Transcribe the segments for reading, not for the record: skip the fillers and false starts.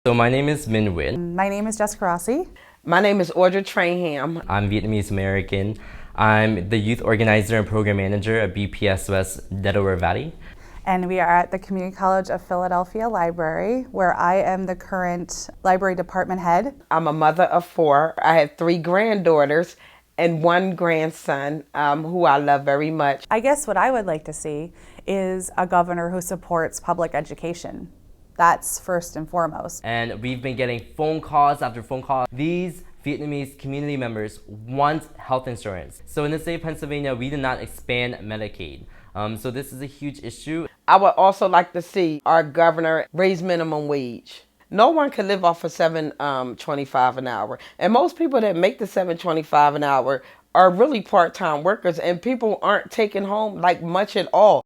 So my name is Minh Nguyen. My name is Jessica Rossi. My name is Audra Traynham. I'm Vietnamese American. I'm the youth organizer and program manager at BPSOS Delaware Valley. And we are at the Community College of Philadelphia Library, where I am the current library department head. I'm a mother of 4. I have 3 granddaughters and 1 grandson who I love very much. I guess what I would like to see is a governor who supports public education. That's first and foremost. And we've been getting phone calls after phone calls. These Vietnamese community members want health insurance. So in the state of Pennsylvania, we did not expand Medicaid. So this is a huge issue. I would also like to see our governor raise minimum wage. No one can live off of $7.25 an hour. And most people that make the $7.25 an hour are really part-time workers, and people aren't taking home like much at all.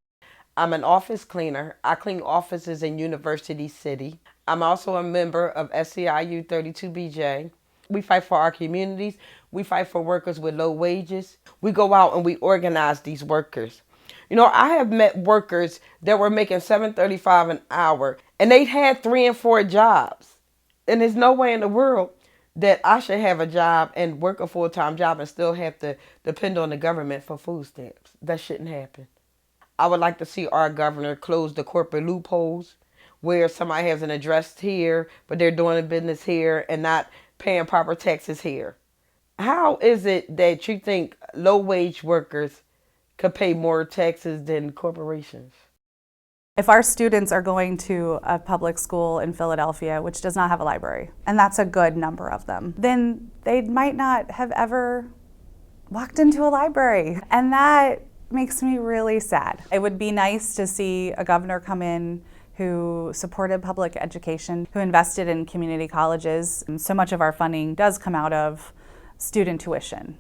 I'm an office cleaner. I clean offices in University City. I'm also a member of SEIU 32BJ. We fight for our communities. We fight for workers with low wages. We go out and we organize these workers. You know, I have met workers that were making $7.35 an hour, and they had 3 and 4 jobs. And there's no way in the world that I should have a job and work a full-time job and still have to depend on the government for food stamps. That shouldn't happen. I would like to see our governor close the corporate loopholes where somebody has an address here, but they're doing business here and not paying proper taxes here. How is it that you think low-wage workers could pay more taxes than corporations? If our students are going to a public school in Philadelphia, which does not have a library, and that's a good number of them, then they might not have ever walked into a library. And that makes me really sad. It would be nice to see a governor come in who supported public education, who invested in community colleges. And so much of our funding does come out of student tuition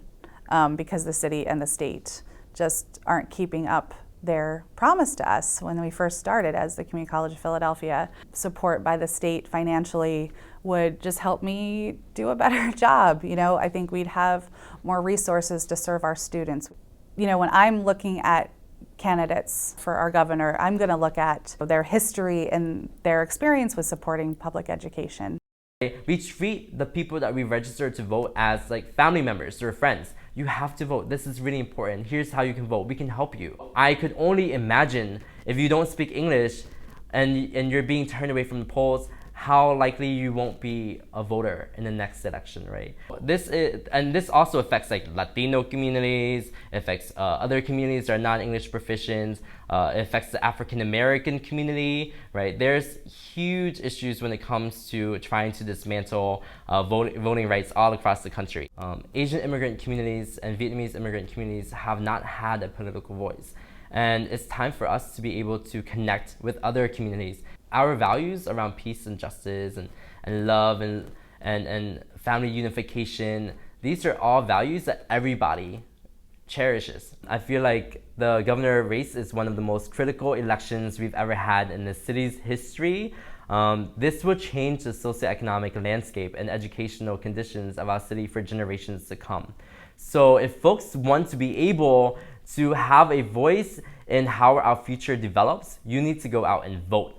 because the city and the state just aren't keeping up their promise to us when we first started as the Community College of Philadelphia. Support by the state financially would just help me do a better job. You know, I think we'd have more resources to serve our students. You know, when I'm looking at candidates for our governor, I'm going to look at their history and their experience with supporting public education. We treat the people that we register to vote as like family members or friends. You have to vote. This is really important. Here's how you can vote. We can help you. I could only imagine if you don't speak English and you're being turned away from the polls, how likely you won't be a voter in the next election, right? This also affects like Latino communities, it affects other communities that are not English proficient, it affects the African American community, right? There's huge issues when it comes to trying to dismantle voting rights all across the country. Asian immigrant communities and Vietnamese immigrant communities have not had a political voice. And it's time for us to be able to connect with other communities. Our values around peace and justice and love and family unification, these are all values that everybody cherishes. I feel like the governor race is one of the most critical elections we've ever had in the city's history. This will change the socioeconomic landscape and educational conditions of our city for generations to come. So if folks want to be able to have a voice in how our future develops, you need to go out and vote.